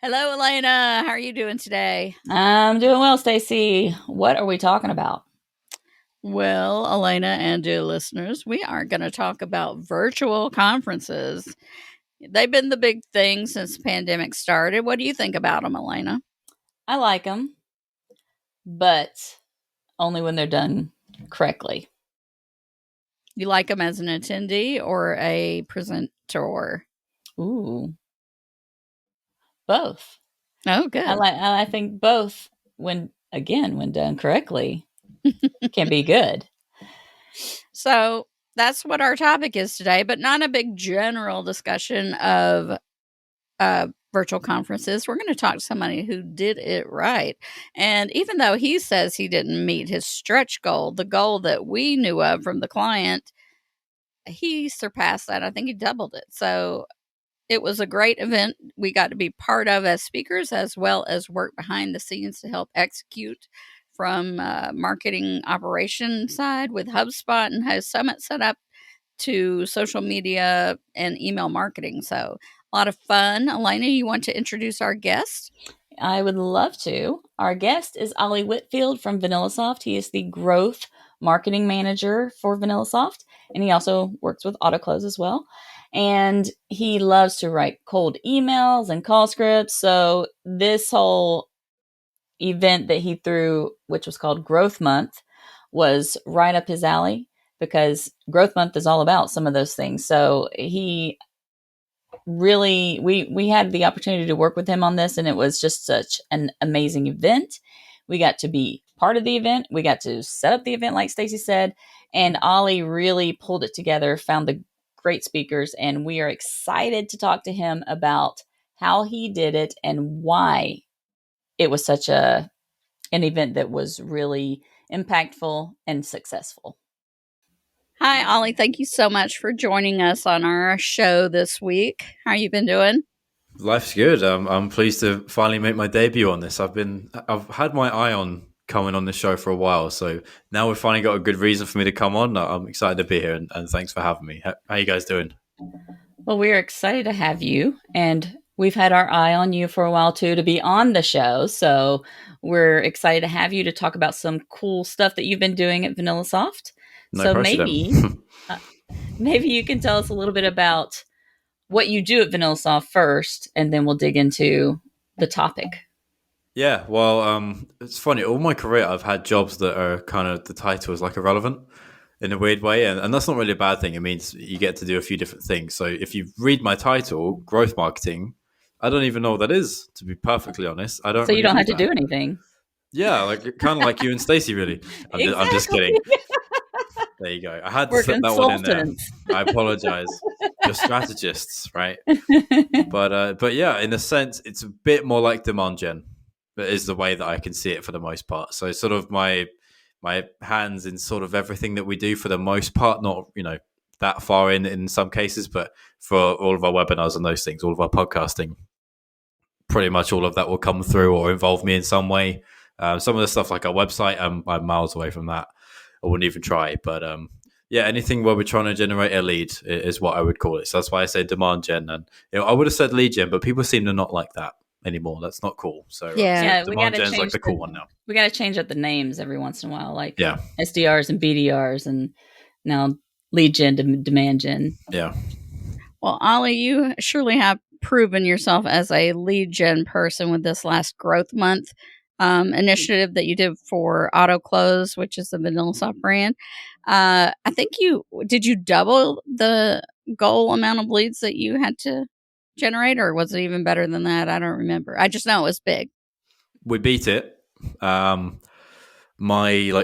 Hello, Elena. How are you doing today? I'm doing well, Stacy. What are we talking about? Well, Elena and dear listeners, we are going to talk about virtual conferences. They've been the big thing since the pandemic started. What do you think about them, Elena? I like them, but only when they're done correctly. You like them as an attendee or a presenter? Ooh, both. Oh, good. I think both, when done correctly, can be good. So that's what our topic is today, but not a big general discussion of virtual conferences. We're going to talk to somebody who did it right. And even though he says he didn't meet his stretch goal, the goal that we knew of from the client, he surpassed that. I think he doubled it. So it was a great event we got to be part of as speakers, as well as work behind the scenes to help execute from marketing operation side with HubSpot and Host Summit set up to social media and email marketing. So a lot of fun. Elena, you want to introduce our guest? I would love to. Our guest is Ollie Whitfield from VanillaSoft. He is the growth marketing manager for VanillaSoft, and he also works with Autoklose as well. And he loves to write cold emails and call scripts. So this whole event that he threw, which was called Growth Month, was right up his alley because Growth Month is all about some of those things. So he really, we had the opportunity to work with him on this, and it was just such an amazing event. We got to be part of the event. We got to set up the event, like Stacy said, and Ollie really pulled it together, found the great speakers, and we are excited to talk to him about how he did it and why it was such an event that was really impactful and successful. Hi, Ollie. Thank you so much for joining us on our show this week. How you been doing? Life's good. I'm pleased to finally make my debut on this. I've had my eye on coming on this show for a while, so now we've finally got a good reason for me to come on. I'm excited to be here, and thanks for having me. How you guys doing? Well, we're excited to have you, and we've had our eye on you for a while too to be on the show. So we're excited to have you to talk about some cool stuff that you've been doing at VanillaSoft. No so pressure maybe you can tell us a little bit about what you do at VanillaSoft first, and then we'll dig into the topic. Yeah, well, it's funny. All my career, I've had jobs that are kind of, the title is like irrelevant in a weird way, and that's not really a bad thing. It means you get to do a few different things. So if you read my title, growth marketing, I don't even know what that is, to be perfectly honest. I don't. So you don't have to do anything. Yeah, like kind of like you and Stacey, really. I'm just kidding. There you go. I had to slip that one in there. I apologize. You're strategists, right? But yeah, in a sense, it's a bit more like demand gen. That is the way that I can see it for the most part. So sort of my hands in sort of everything that we do for the most part, not that far in some cases, but for all of our webinars and those things, all of our podcasting, pretty much all of that will come through or involve me in some way. Some of the stuff like our website, I'm miles away from that. I wouldn't even try. But yeah, anything where we're trying to generate a lead is what I would call it. So that's why I say demand gen. And I would have said lead gen, but people seem to not like that anymore. That's not cool. So yeah, demand gen is like the cool one now. We got to change up the names every once in a while, like yeah. SDRs and BDRs, and now lead gen to demand gen. Yeah. Well, Ollie, you surely have proven yourself as a lead gen person with this last growth month initiative that you did for Autoklose, which is the VanillaSoft brand. I think you double the goal amount of leads that you had to generate, or was it even better than that? I don't remember. I just know it was big. We beat it. My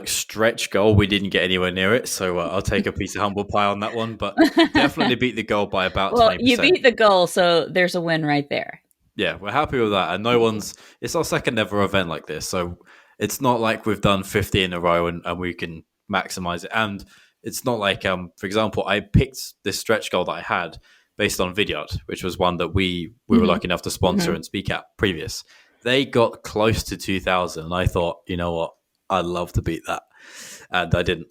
stretch goal, we didn't get anywhere near it, so I'll take a piece of humble pie on that one, but definitely beat the goal by about 20%. You beat the goal, so there's a win right there. Yeah, we're happy with that. And it's our second ever event like this. So it's not like we've done 50 in a row and we can maximize it. And it's not like, for example, I picked this stretch goal that I had based on Vidyard, which was one that we were lucky enough to sponsor and speak at previous. They got close to 2,000. And I thought, you know what? I'd love to beat that. and I didn't.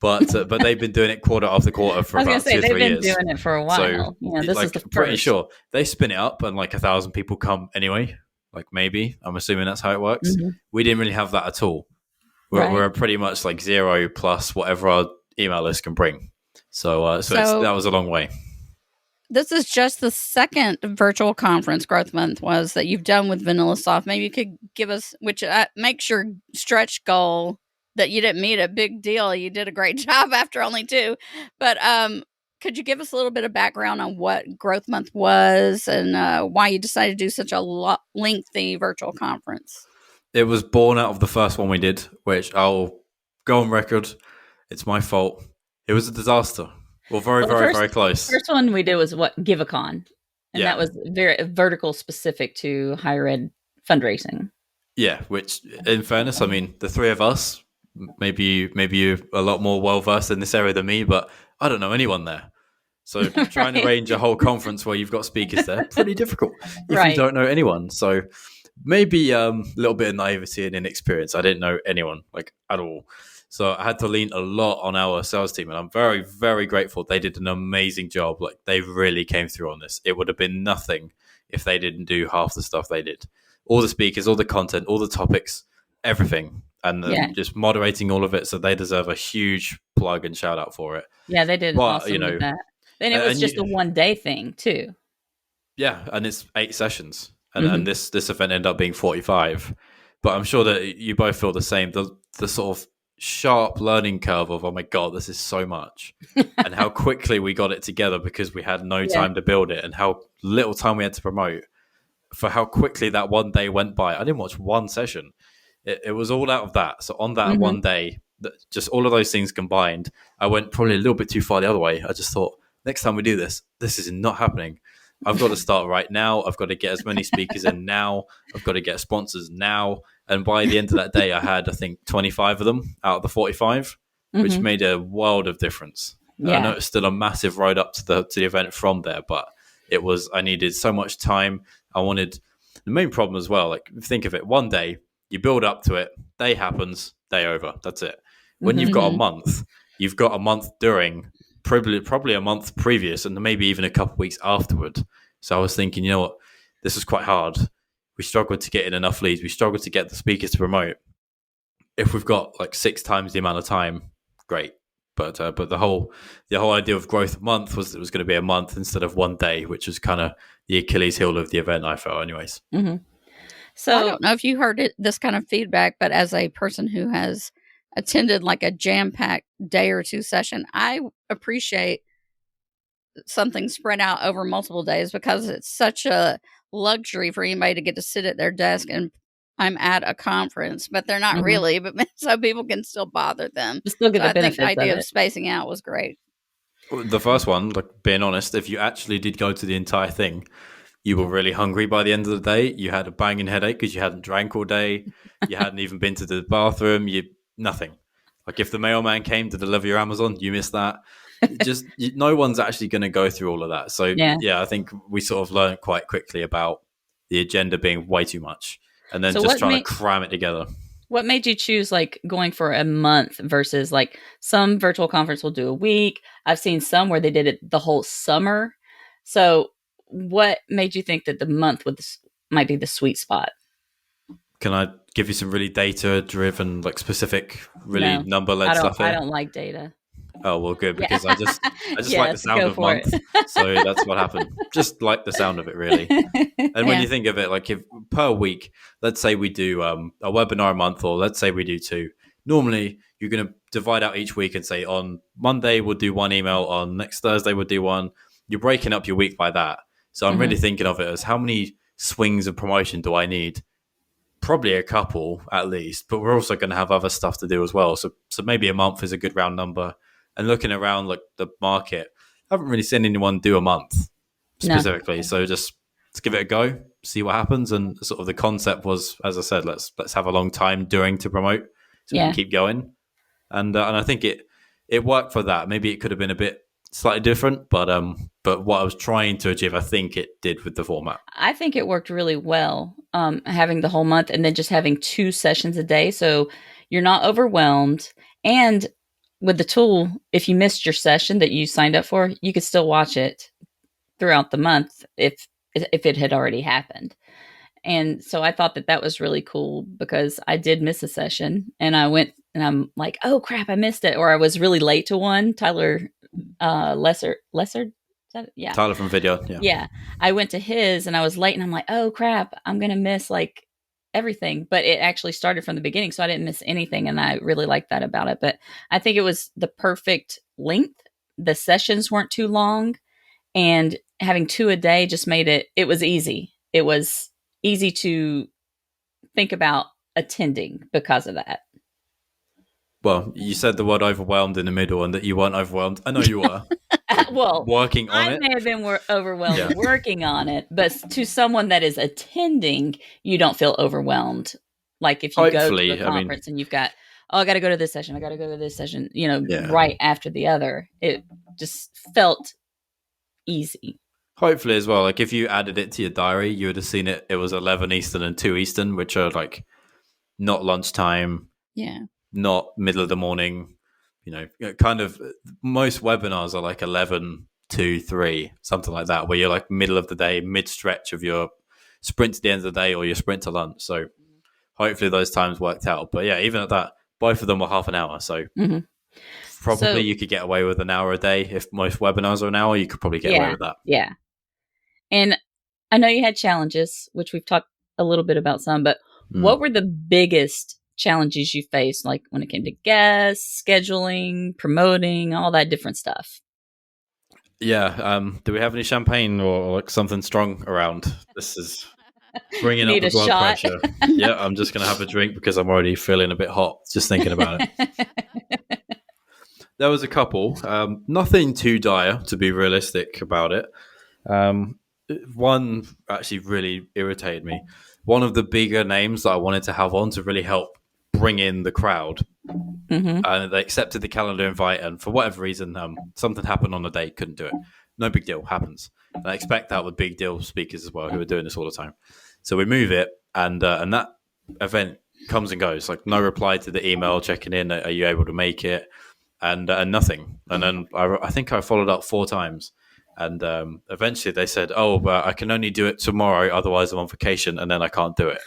But they've been doing it quarter after quarter for about 2 or 3 years. They've been doing it for a while. So, this is the first. Pretty sure they spin it up and like 1,000 people come anyway. Like maybe, I'm assuming that's how it works. Mm-hmm. We didn't really have that at all. We're pretty much like 0 plus whatever our email list can bring. So that was a long way. This is just the second virtual conference Growth Month was that you've done with VanillaSoft. Maybe you could give us, which makes your stretch goal that you didn't meet a big deal. You did a great job after only 2. But could you give us a little bit of background on what Growth Month was and why you decided to do such a lengthy virtual conference? It was born out of the first one we did, which I'll go on record. It's my fault. It was a disaster. Well, very close. The first one we did was GiveACon. And that was very vertical specific to higher ed fundraising. Yeah, which in fairness, I mean, the 3 of us, maybe you're a lot more well-versed in this area than me, but I don't know anyone there. So trying to arrange a whole conference where you've got speakers there, pretty difficult if you don't know anyone. So maybe a little bit of naivety and inexperience. I didn't know anyone, like, at all. So I had to lean a lot on our sales team, and I'm very, very grateful. They did an amazing job. Like, they really came through on this. It would have been nothing if they didn't do half the stuff they did. All the speakers, all the content, all the topics, everything. And just moderating all of it. So they deserve a huge plug and shout out for it. Yeah, they did awesome with that. And it was just a one-day thing, too. Yeah, and it's 8 sessions. And this event ended up being 45. But I'm sure that you both feel the same. The sort of sharp learning curve of, oh my God, this is so much. And how quickly we got it together because we had no time to build it, and how little time we had to promote, for how quickly that one day went by. I didn't watch one session. It was all out of that. So on that one day, just all of those things combined, I went probably a little bit too far the other way. I just thought, next time we do this is not happening. I've got to start right now. I've got to get as many speakers in now. I've got to get sponsors now. And by the end of that day, I had, I think, 25 of them out of the 45, which made a world of difference. Yeah. I know it's still a massive road up to the event from there, but I needed so much time. The main problem as well, like, think of it, one day, you build up to it, day happens, day over. That's it. When you've got a month, you've got a month during, probably a month previous, and maybe even a couple of weeks afterward. So I was thinking, you know what, this is quite hard. We struggled to get in enough leads. We struggled to get the speakers to promote. If we've got like 6 times the amount of time, great. But the whole idea of Growth Month was it was going to be a month instead of one day, which was kind of the Achilles heel of the event, I felt, anyways. Mm-hmm. So I don't know if you heard this kind of feedback, but as a person who has attended like a jam-packed day or 2 session, I appreciate something spread out over multiple days, because it's such a luxury for anybody to get to sit at their desk and I'm at a conference, but they're not really, but so people can still bother them. Still get the benefits. I think the idea of spacing out was great. The first one, like, being honest, if you actually did go to the entire thing, you were really hungry by the end of the day. You had a banging headache because you hadn't drank all day. You hadn't even been to the bathroom. Nothing. Like, if the mailman came to deliver your Amazon, you missed that. No one's actually going to go through all of that. So I think we sort of learned quite quickly about the agenda being way too much, and then just trying to cram it together. What made you choose like going for a month versus like some virtual conference will do a week? I've seen some where they did it the whole summer. So what made you think that the month might be the sweet spot? Can I give you some really data-driven, like, specific, really number-led stuff here? I don't like data. Oh, well, good, because I just like the sound of month. So that's what happened. Just like the sound of it, really. And when you think of it, like, if per week, let's say we do a webinar a month, or let's say we do 2. Normally, you're going to divide out each week and say, on Monday, we'll do 1 email. On next Thursday, we'll do 1. You're breaking up your week by that. So I'm really thinking of it as, how many swings of promotion do I need? Probably a couple at least, but we're also going to have other stuff to do as well. So maybe a month is a good round number. And looking around, like, the market, I haven't really seen anyone do a month specifically. No. So just let's give it a go, see what happens. And sort of the concept was, as I said, let's have a long time doing to promote, so we can keep going. And I think it worked for that. Maybe it could have been a bit slightly different, but what I was trying to achieve, I think it did with the format. I think it worked really well, having the whole month and then just having 2 sessions a day. So you're not overwhelmed, And with the tool, if you missed your session that you signed up for, you could still watch it throughout the month if it had already happened. And so I thought that was really cool because I did miss a session and I went and I'm like, oh crap, I missed it. Or I was really late to one. Tyler Lesser. Yeah. Tyler from Video. Yeah. Yeah. I went to his and I was late and I'm like, oh crap, I'm going to miss like everything. But it actually started from the beginning. So I didn't miss anything. And I really liked that about it. But I think it was the perfect length. The sessions weren't too long. And having 2 a day just made it was easy. It was easy to think about attending because of that. Well, you said the word overwhelmed in the middle and that you weren't overwhelmed. I know you were. Well, working on it. I may have been overwhelmed working on it, but to someone that is attending, you don't feel overwhelmed. Like if you go to a conference and you've got, I got to go to this session. I got to go to this session, right after the other. It just felt easy. Hopefully as well, like if you added it to your diary, you would have seen it was 11 Eastern and 2 Eastern, which are like not lunchtime, not middle of the morning, kind of most webinars are like 11 to 3, something like that, where you're like middle of the day, mid stretch of your sprint to the end of the day or your sprint to lunch. So hopefully those times worked out. But yeah, even at that, both of them were half an hour. So probably you could get away with an hour a day. If most webinars are an hour, you could probably get away with that. Yeah. And I know you had challenges, which we've talked a little bit about some, but what were the biggest challenges you faced, like when it came to guests, scheduling, promoting, all that different stuff? Yeah. Do we have any champagne or like something strong around? This is bringing up the blood pressure. Yeah, I'm just going to have a drink because I'm already feeling a bit hot just thinking about it. There was a couple, nothing too dire to be realistic about it. One actually really irritated me. One of the bigger names that I wanted to have on to really help bring in the crowd. And they accepted the calendar invite, and for whatever reason, something happened on the day, couldn't do it. No big deal, happens. And I expect that with big deal speakers as well, who are doing this all the time. So we move it, and that event comes and goes. Like no reply to the email, checking in, are you able to make it? And nothing. And then I think I followed up 4 times. And eventually they said, I can only do it tomorrow, otherwise I'm on vacation, and then I can't do it.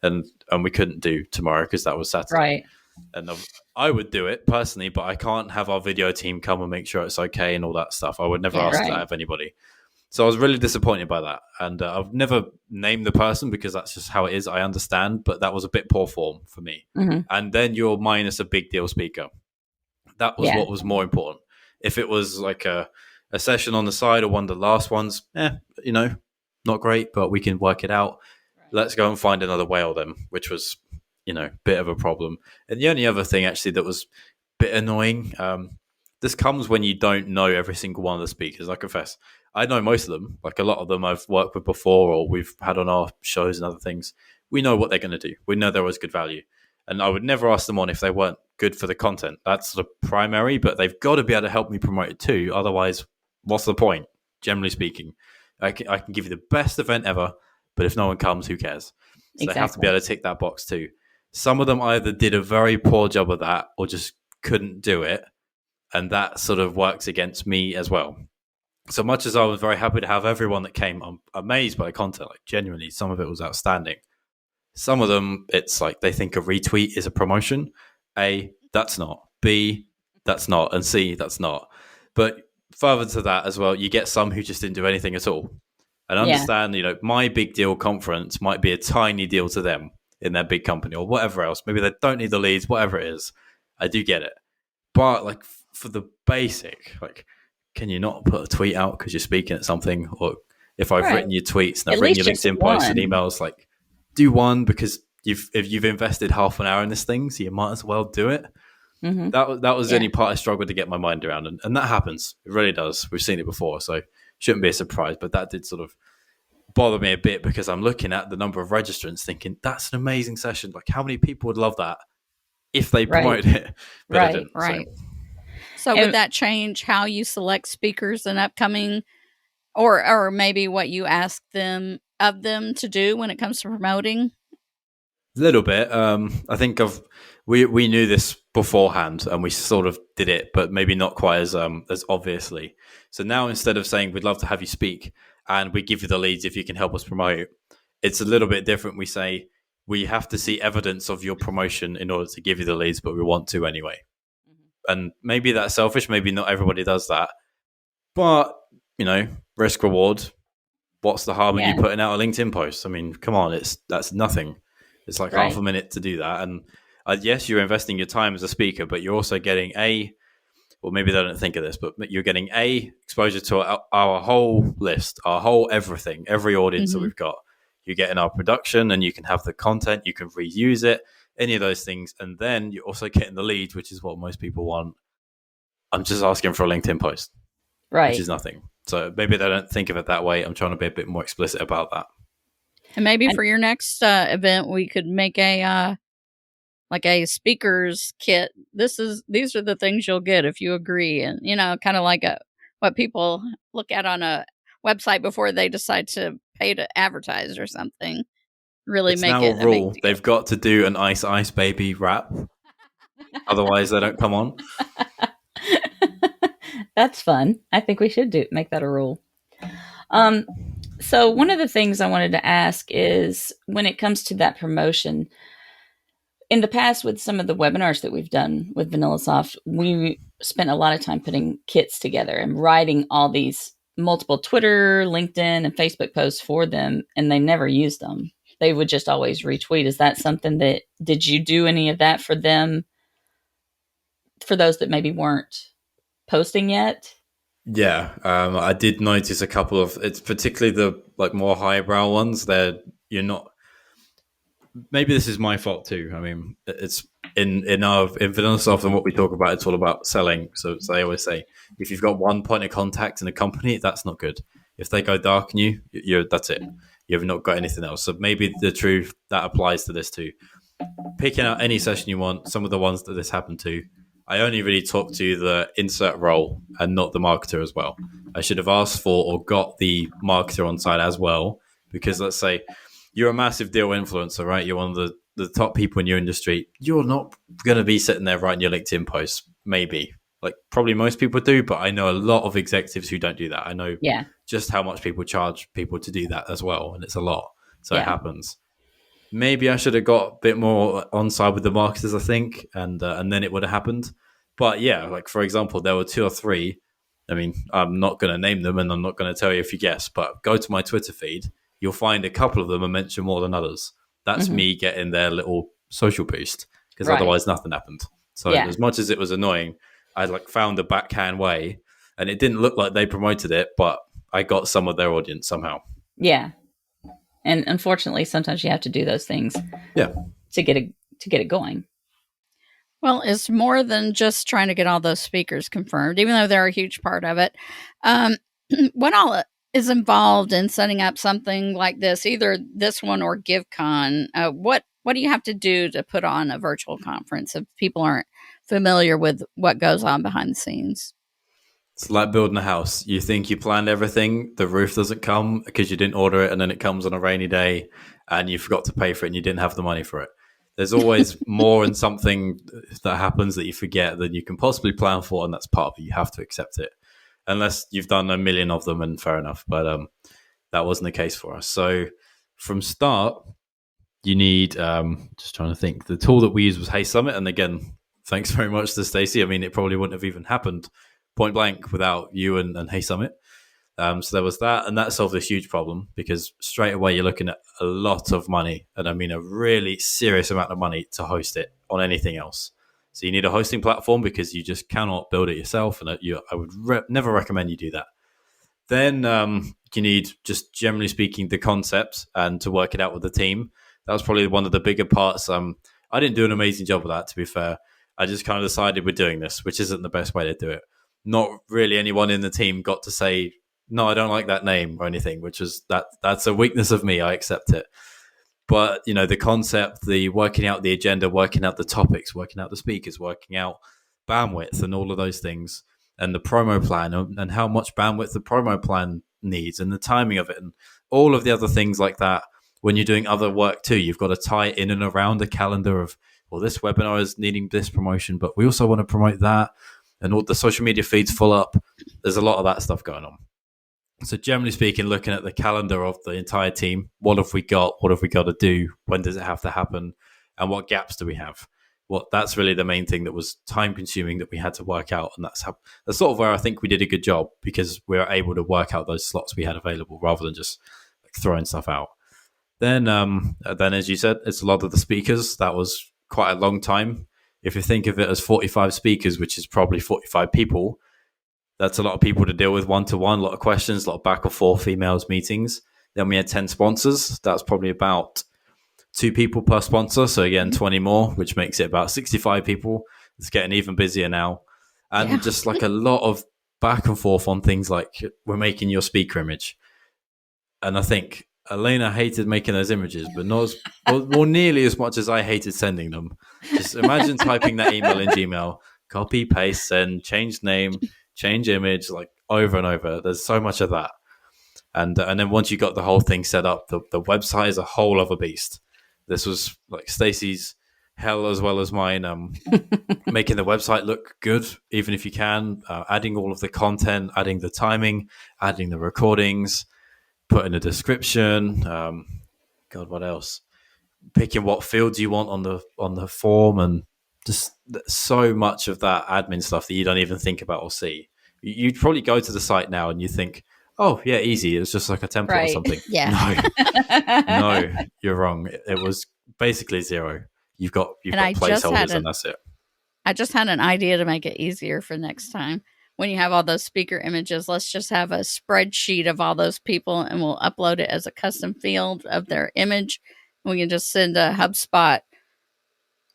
And we couldn't do tomorrow because that was Saturday. Right. And I would do it personally, but I can't have our video team come and make sure it's okay and all that stuff. I would never ask that of anybody. So I was really disappointed by that. And I've never named the person because that's just how it is. I understand, but that was a bit poor form for me. And then you're minus a big deal speaker. That was what was more important. If it was like a session on the side or one of the last ones, not great, but we can work it out. Right. Let's go and find another whale then, which was, bit of a problem. And the only other thing actually that was a bit annoying, this comes when you don't know every single one of the speakers. I confess, I know most of them. Like a lot of them I've worked with before or we've had on our shows and other things. We know what they're going to do. We know there was good value. And I would never ask them on if they weren't good for the content. That's the primary, but they've got to be able to help me promote it too. Otherwise, what's the point? Generally speaking, I can give you the best event ever, but if no one comes, who cares? So they have to be able to tick that box too. Some of them either did a very poor job of that or just couldn't do it. And that sort of works against me as well. So much as I was very happy to have everyone that came, I'm amazed by the content. Like genuinely, some of it was outstanding. Some of them, it's like they think a retweet is a promotion. A, that's not. B, that's not. And C, that's not. But further to that as well, you get some who just didn't do anything at all. And understand, my big deal conference might be a tiny deal to them in their big company or whatever else. Maybe they don't need the leads, whatever it is. I do get it. But like for the basic, like, can you not put a tweet out because you're speaking at something? Or if I've written your tweets and I've written your LinkedIn posts and emails, like do one because if you've invested half an hour in this thing, so you might as well do it. That was the only part I struggled to get my mind around. And that happens. It really does. We've seen it before. So shouldn't be a surprise. But that did sort of bother me a bit because I'm looking at the number of registrants thinking that's an amazing session. Like how many people would love that if they promoted it? But they didn't, right. So would that change how you select speakers in upcoming or maybe what you ask them to do when it comes to promoting? A little bit. I think we knew this beforehand and we sort of did it, but maybe not quite as obviously. So now instead of saying we'd love to have you speak and we give you the leads if you can help us promote, it's a little bit different. We say we have to see evidence of your promotion in order to give you the leads, but we want to anyway. And maybe that's selfish. Maybe not everybody does that. But, risk reward. What's the harm in you putting out a LinkedIn post? I mean, come on, that's nothing. It's like half a minute to do that. And yes, you're investing your time as a speaker, but you're also getting well, maybe they don't think of this, but you're getting exposure to our whole list, our whole everything, every audience that we've got. You're getting our production and you can have the content, you can reuse it, any of those things. And then you're also getting the leads, which is what most people want. I'm just asking for a LinkedIn post, which is nothing. So maybe they don't think of it that way. I'm trying to be a bit more explicit about that. And maybe for your next event, we could make a speaker's kit. These are the things you'll get if you agree, and kind of like what people look at on a website before they decide to pay to advertise or something. Really it's make now it a rule. They've got to do an Ice Ice Baby rap, otherwise they don't come on. That's fun. I think we should make that a rule. So one of the things I wanted to ask is when it comes to that promotion. In the past, with some of the webinars that we've done with VanillaSoft, we spent a lot of time putting kits together and writing all these multiple Twitter, LinkedIn, and Facebook posts for them, and they never used them. They would just always retweet. Is that something did you do any of that for them, for those that maybe weren't posting yet? Yeah, I did notice a couple of, it's particularly the more highbrow ones. You're not. Maybe this is my fault too. I mean, it's in VanillaSoft and what we talk about, it's all about selling. So I always say, if you've got one point of contact in a company, that's not good. If they go dark on that's it. You've not got anything else. So maybe the truth that applies to this too. Picking out any session you want, some of the ones that this happened to, I only really talked to the insert role and not the marketer as well. I should have asked for or got the marketer on side as well, because let's say you're a massive deal influencer, right? You're one of the top people in your industry. You're not going to be sitting there writing your LinkedIn posts, maybe. Probably most people do, but I know a lot of executives who don't do that. I know just how much people charge people to do that as well, and it's a lot. So it happens. Maybe I should have got a bit more on side with the marketers, I think, and then it would have happened. But yeah, for example, there were 2 or 3. I mean, I'm not going to name them, and I'm not going to tell you if you guess, but go to my Twitter feed. You'll find a couple of them are mentioned more than others. That's me getting their little social boost, because otherwise nothing happened. So as much as it was annoying, I found a backhand way, and it didn't look like they promoted it, but I got some of their audience somehow. Yeah. And unfortunately, sometimes you have to do those things to get it going. Well, it's more than just trying to get all those speakers confirmed, even though they're a huge part of it. What all is involved in setting up something like this, either this one or GiveCon? What do you have to do to put on a virtual conference if people aren't familiar with what goes on behind the scenes? It's like building a house. You think you planned everything, the roof doesn't come because you didn't order it, and then it comes on a rainy day and you forgot to pay for it and you didn't have the money for it. There's always more in something that happens that you forget than you can possibly plan for, and that's part of it. You have to accept it. Unless you've done a million of them, and fair enough. But that wasn't the case for us. So from start, you need, just trying to think, the tool that we used was Hey Summit. And again, thanks very much to Stacey. I mean, it probably wouldn't have even happened point blank without you and Hey Summit. So there was that, and that solved a huge problem, because straight away you're looking at a lot of money, and I mean a really serious amount of money to host it on anything else. So you need a hosting platform, because you just cannot build it yourself, and I would never recommend you do that. Then you need, just generally speaking, the concept and to work it out with the team. That was probably one of the bigger parts. I didn't do an amazing job of that, to be fair. I just kind of decided we're doing this, which isn't the best way to do it. Not really anyone in the team got to say, no, I don't like that name or anything, which is that's a weakness of me. I accept it. But, the concept, the working out the agenda, working out the topics, working out the speakers, working out bandwidth and all of those things, and the promo plan, and how much bandwidth the promo plan needs, and the timing of it, and all of the other things like that. When you're doing other work too, you've got to tie it in and around a calendar of or this webinar is needing this promotion, but we also want to promote that, and all the social media feeds full up. There's a lot of that stuff going on. So generally speaking, looking at the calendar of the entire team, what have we got? What have we got to do? When does it have to happen? And what gaps do we have? That's really the main thing that was time consuming that we had to work out. And that's sort of where I think we did a good job, because we were able to work out those slots we had available rather than just like throwing stuff out. Then as you said, it's a lot of the speakers. That was quite a long time. If you think of it as 45 speakers, which is probably 45 people, that's a lot of people to deal with one-to-one, a lot of questions, a lot of back and forth emails, meetings. Then we had 10 sponsors. That's probably about 2 people per sponsor. So again, 20 more, which makes it about 65 people. It's getting even busier now. And just like a lot of back and forth on things like, we're making your speaker image. And I think Elena hated making those images, but not or nearly as much as I hated sending them. Just imagine typing that email in Gmail, copy, paste, send, change name, change image, like over and over. There's so much of that. And then once you got the whole thing set up, the website is a whole other beast. This was like Stacey's hell as well as mine. Making the website look good, even if you can, adding all of the content, adding the timing, adding the recordings, putting a description. God, what else? Picking what fields you want on the form, and just so much of that admin stuff that you don't even think about or see. You'd probably go to the site now and you think, oh yeah, easy. It's just like a template or something. Yeah. No, you're wrong. It was basically zero. You've got placeholders and that's it. I just had an idea to make it easier for next time. When you have all those speaker images, let's just have a spreadsheet of all those people, and we'll upload it as a custom field of their image. We can just send a HubSpot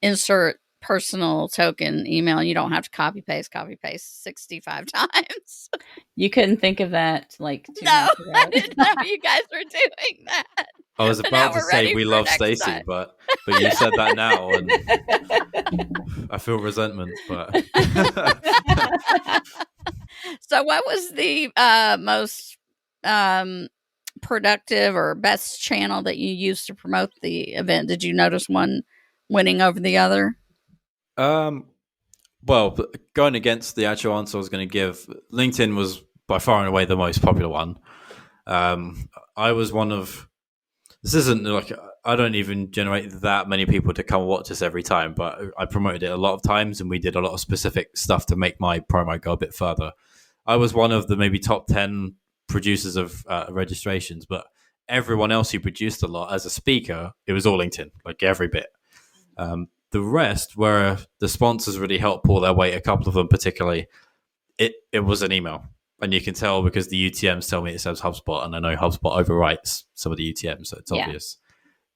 insert personal token email. You don't have to copy paste 65 times. You couldn't think of that like 2 months ago. I didn't know you guys were doing that. I was about to say we love Stacey, but you said that now, and I feel resentment. But so, what was the most productive or best channel that you used to promote the event? Did you notice one winning over the other? Well, going against the actual answer I was going to give, LinkedIn was by far and away the most popular one. I was one of. This isn't like I don't even generate that many people to come watch us every time, but I promoted it a lot of times, and we did a lot of specific stuff to make my promo go a bit further. I was one of the maybe top 10 producers of registrations, but everyone else who produced a lot as a speaker, it was all LinkedIn, like every bit. The rest, where the sponsors really helped pull their weight, a couple of them particularly, it was an email. And you can tell because the UTMs tell me it says HubSpot, and I know HubSpot overwrites some of the UTMs, so it's obvious.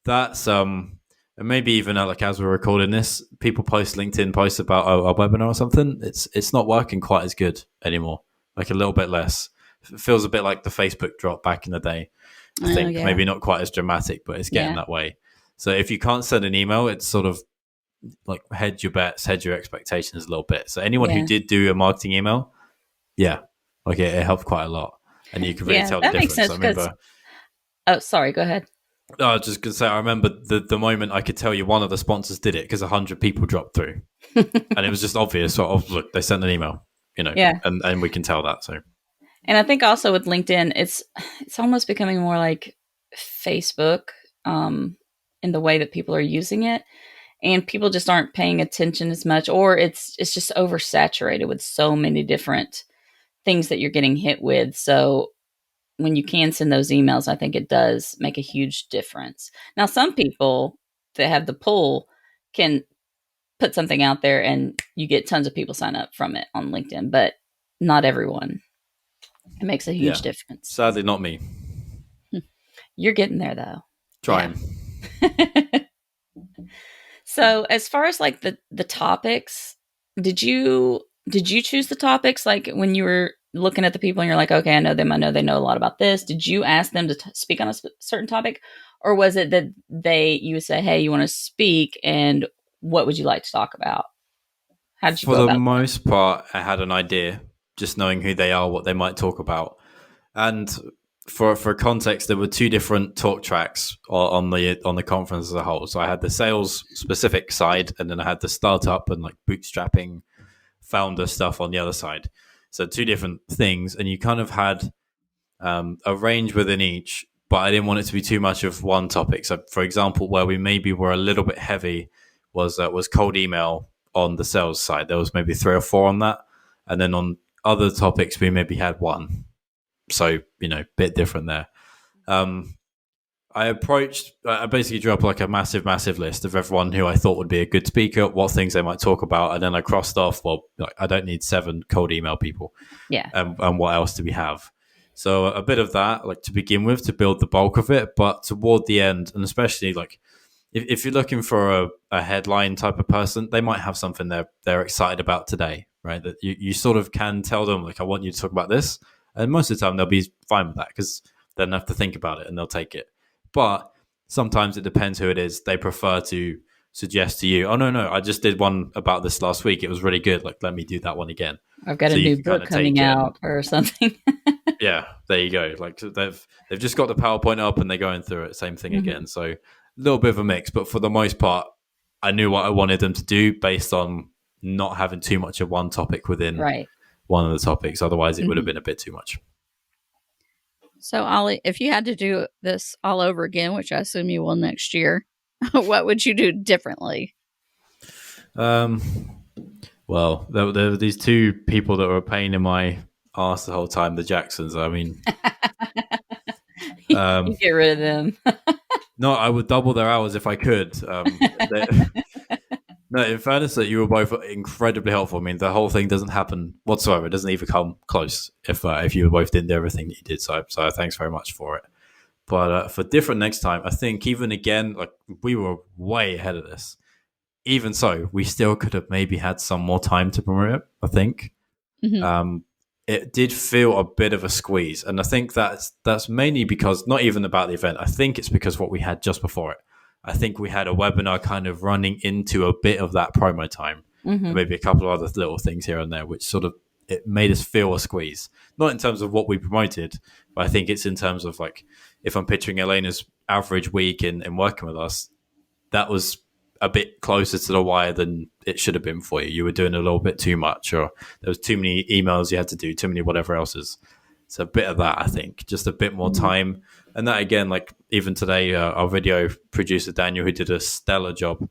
That's and maybe even like as we're recording this, people post LinkedIn posts about a webinar or something. It's not working quite as good anymore. Like a little bit less. It feels a bit like the Facebook drop back in the day. I think maybe not quite as dramatic, but it's getting that way. So if you can't send an email, it's sort of like hedge your bets, hedge your expectations a little bit. So anyone who did do a marketing email, like it helped quite a lot, and you can really tell the difference. Makes sense, I remember. Oh, sorry. Go ahead. I was just going to say, I remember the moment I could tell you one of the sponsors did it because 100 people dropped through, and it was just obvious. So, look, they sent an email, and we can tell that. So, and I think also with LinkedIn, it's almost becoming more like Facebook in the way that people are using it. And people just aren't paying attention as much, or it's just oversaturated with so many different things that you're getting hit with. So when you can send those emails, I think it does make a huge difference. Now, some people that have the pull can put something out there and you get tons of people sign up from it on LinkedIn, but not everyone. It makes a huge difference. Sadly, not me. You're getting there though. Trying. Yeah. So as far as like the topics, did you choose the topics like when you were looking at the people and you're like, okay, I know them. I know they know a lot about this. Did you ask them to speak on a certain topic, or was it that you would say, hey, you want to speak, and what would you like to talk about? How did you go about that? For the most part, I had an idea, just knowing who they are, what they might talk about. And for context, there were two different talk tracks on the conference as a whole. So I had the sales specific side, and then I had the startup and like bootstrapping founder stuff on the other side. So two different things, and you kind of had a range within each, but I didn't want it to be too much of one topic. So, for example, where we maybe were a little bit heavy was cold email on the sales side. There was maybe 3 or 4 on that, and then on other topics we maybe had 1. So, bit different there. I basically drew up like a massive list of everyone who I thought would be a good speaker, what things they might talk about, and then I crossed off, well, I don't need 7 cold email people. Yeah. And what else do we have? So a bit of that, like to begin with, to build the bulk of it, but toward the end, and especially like if you're looking for a headline type of person, they might have something they're excited about today, right? That you sort of can tell them, like, I want you to talk about this. And most of the time they'll be fine with that because they don't have to think about it and they'll take it. But sometimes it depends who it is. They prefer to suggest to you, oh, no, I just did one about this last week. It was really good. Like, let me do that one again. I've got a new book coming out or something. Yeah, there you go. Like they've just got the PowerPoint up and they're going through it. Same thing again. So a little bit of a mix, but for the most part, I knew what I wanted them to do based on not having too much of one topic within one of the topics. Otherwise, it would have been a bit too much. So, Ollie, if you had to do this all over again, which I assume you will next year, what would you do differently? Well, there were these 2 people that were a pain in my ass the whole time, the Jacksons. I mean, you get rid of them. No, I would double their hours if I could. No, in fairness, that you were both incredibly helpful. I mean, the whole thing doesn't happen whatsoever. It doesn't even come close if you both did everything that you did. So thanks very much for it. But for different next time, I think even again, like we were way ahead of this. Even so, we still could have maybe had some more time to promote it, I think. It did feel a bit of a squeeze. And I think that's mainly because, not even about the event, I think it's because what we had just before it. I think we had a webinar kind of running into a bit of that promo time. And maybe a couple of other little things here and there, which sort of, it made us feel a squeeze. Not in terms of what we promoted, but I think it's in terms of like, if I'm picturing Elena's average week in working with us, that was a bit closer to the wire than it should have been for you. You were doing a little bit too much, or there was too many emails you had to do, too many whatever else is. So a bit of that, I think, just a bit more time. And that again, like even today, our video producer, Daniel, who did a stellar job,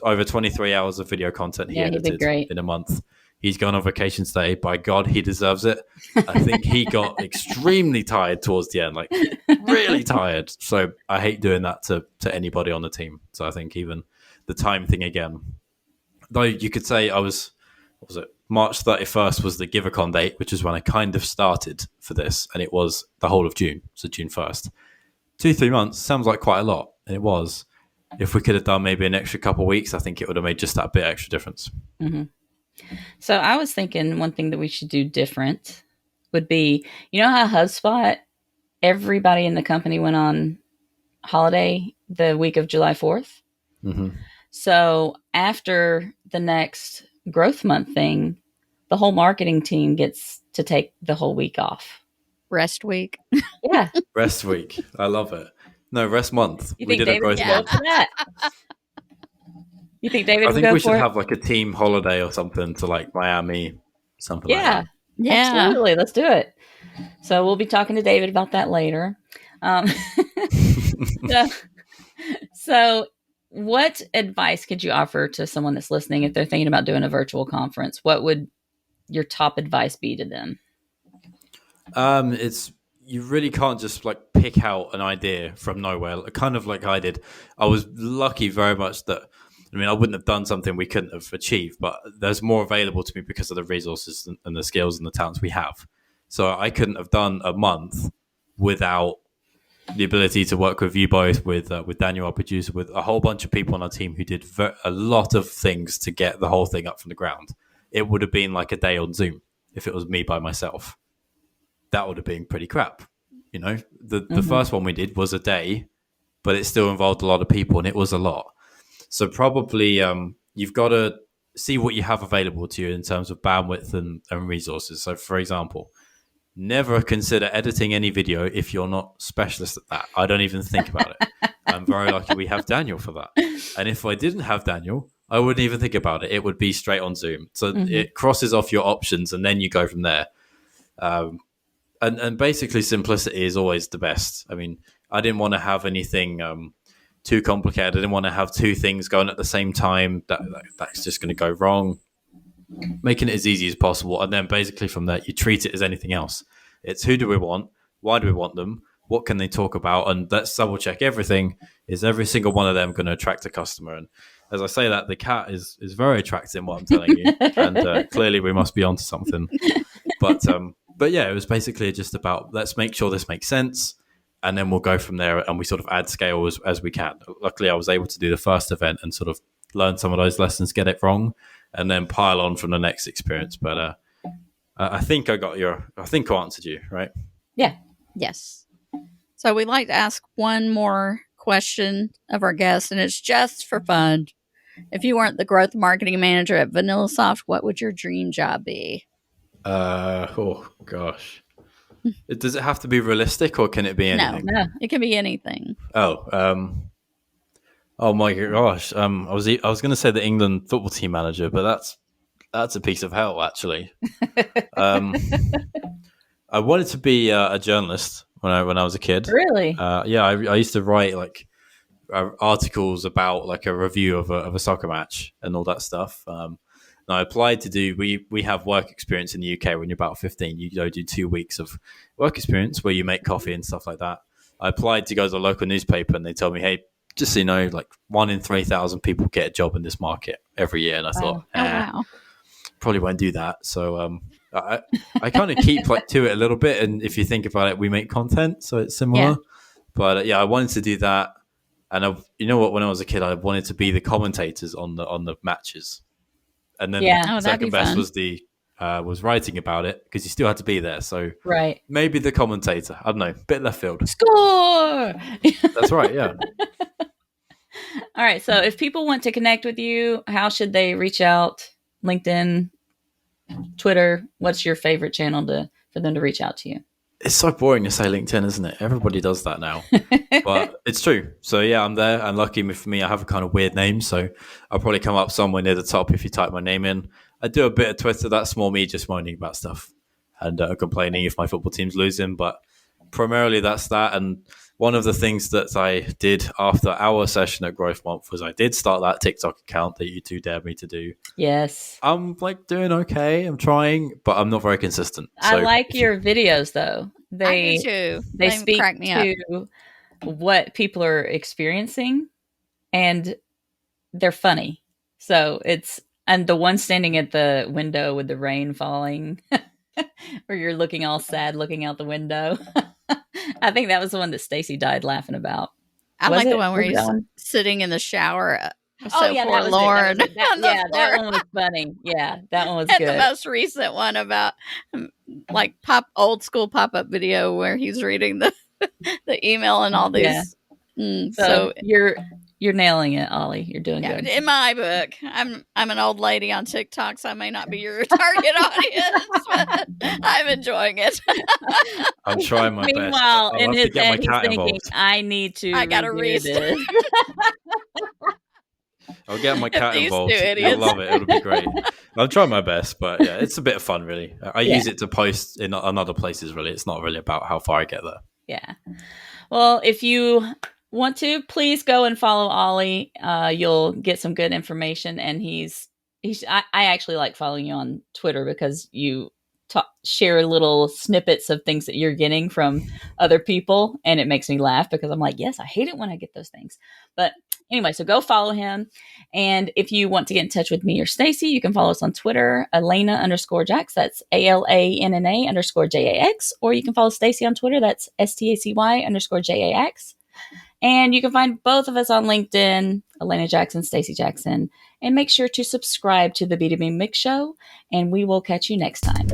over 23 hours of video content he edited in a month. He's gone on vacation today. By God, he deserves it. I think he got extremely tired towards the end, like really tired. So I hate doing that to anybody on the team. So I think even the time thing again, though you could say what was it? March 31st was the GiverCon date, which is when I kind of started for this. And it was the whole of June. So June 1st. 2-3 months sounds like quite a lot. And it was. If we could have done maybe an extra couple of weeks, I think it would have made just that bit extra difference. So I was thinking one thing that we should do different would be, you know how HubSpot, everybody in the company went on holiday the week of July 4th? So after the next growth month thing, the whole marketing team gets to take the whole week off. Rest week. Yeah. Rest week. I love it. No, rest month. You think David would go for that? You think David would go for it? I think we should have like a team holiday or something to like Miami, something like that. Yeah, absolutely. Let's do it. So we'll be talking to David about that later. So what advice could you offer to someone that's listening if they're thinking about doing a virtual conference? What would your top advice be to them? You really can't just like pick out an idea from nowhere, kind of like I did. I was lucky very much that, I mean, I wouldn't have done something we couldn't have achieved, but there's more available to me because of the resources and the skills and the talents we have. So I couldn't have done a month without the ability to work with you both, with Daniel, our producer, with a whole bunch of people on our team who did a lot of things to get the whole thing up from the ground. It would have been like a day on Zoom if it was me by myself. That would have been pretty crap. You know, the first one we did was a day, but it still involved a lot of people and it was a lot. So probably you've got to see what you have available to you in terms of bandwidth and resources. So for example, never consider editing any video if you're not specialist at that. I don't even think about it. I'm very lucky we have Daniel for that. And if I didn't have Daniel, I wouldn't even think about it. It would be straight on Zoom. So it crosses off your options and then you go from there. And basically simplicity is always the best. I mean, I didn't want to have anything too complicated. I didn't want to have two things going at the same time. That's just going to go wrong. Making it as easy as possible. And then basically from there, you treat it as anything else. It's who do we want? Why do we want them? What can they talk about? And let's double check everything. Is every single one of them going to attract a customer? And as I say that, the cat is very attractive in what I'm telling you. And clearly we must be onto something. But yeah, it was basically just about let's make sure this makes sense. And then we'll go from there and we sort of add scale as we can. Luckily, I was able to do the first event and sort of learn some of those lessons, get it wrong, and then pile on from the next experience. But I think I answered you, right? Yeah. Yes. So we'd like to ask one more question of our guests, and it's just for fun. If you weren't the growth marketing manager at VanillaSoft, what would your dream job be? Oh, gosh. Does it have to be realistic or can it be anything? No, it can be anything. Oh my gosh. I was going to say the England football team manager, but that's a piece of hell, actually. I wanted to be a journalist when I was a kid. Really? Yeah, I used to write like articles about like a review of a soccer match and all that stuff. And I applied to do. We have work experience in the UK when you're about 15. You go do 2 weeks of work experience where you make coffee and stuff like that. I applied to go to a local newspaper and they told me, hey, just so you know, like 1 in 3,000 people get a job in this market every year. And I thought, wow, probably won't do that. So I kind of keep like to it a little bit. And if you think about it, we make content, so it's similar. Yeah. But yeah, I wanted to do that. And you know what? When I was a kid, I wanted to be the commentators on the matches. And then second best was writing about it because you still had to be there. So maybe the commentator. I don't know, bit left field. Score. That's right. Yeah. All right. So if people want to connect with you, how should they reach out? LinkedIn, Twitter. What's your favorite channel for them to reach out to you? It's so boring to say LinkedIn, isn't it? Everybody does that now, but it's true. So yeah, I'm there. And lucky for me, I have a kind of weird name, so I'll probably come up somewhere near the top if you type my name in. I do a bit of Twitter. That's more me just moaning about stuff and complaining if my football team's losing. But primarily that's that. And one of the things that I did after our session at Growth Month was I did start that TikTok account that you two dared me to do. Yes. I'm like doing okay. I'm trying, but I'm not very consistent. So I like your videos though. I do too. They speak to what people are experiencing and they're funny. So and the one standing at the window with the rain falling where you're looking all sad, looking out the window. I think that was the one that Stacy died laughing about. I like the one where he's sitting in the shower. Forlorn. That one was funny. Yeah, that one was good. The most recent one about like old school pop-up video where he's reading the email and all these. Yeah. So you're nailing it, Ollie. You're doing good. In my book, I'm an old lady on TikTok, so I may not be your target audience, but I'm enjoying it. I'm trying my best. Meanwhile, in his head, he's thinking, I gotta read this. I'll get my cat involved. You'll love it. It'll be great. I'll try my best, but yeah, it's a bit of fun, really. I use it to post on other places, really. It's not really about how far I get there. Yeah. Well, if you want to, please go and follow Ollie. You'll get some good information. And I actually like following you on Twitter because you share little snippets of things that you're getting from other people. And it makes me laugh because I'm like, yes, I hate it when I get those things. But anyway, so go follow him. And if you want to get in touch with me or Stacy, you can follow us on Twitter, Elena_Jax. That's ALANNA_JAX. Or you can follow Stacy on Twitter. That's STACY_JAX. And you can find both of us on LinkedIn, Elena Jackson, Stacy Jackson. And make sure to subscribe to the B2B Mix Show. And we will catch you next time.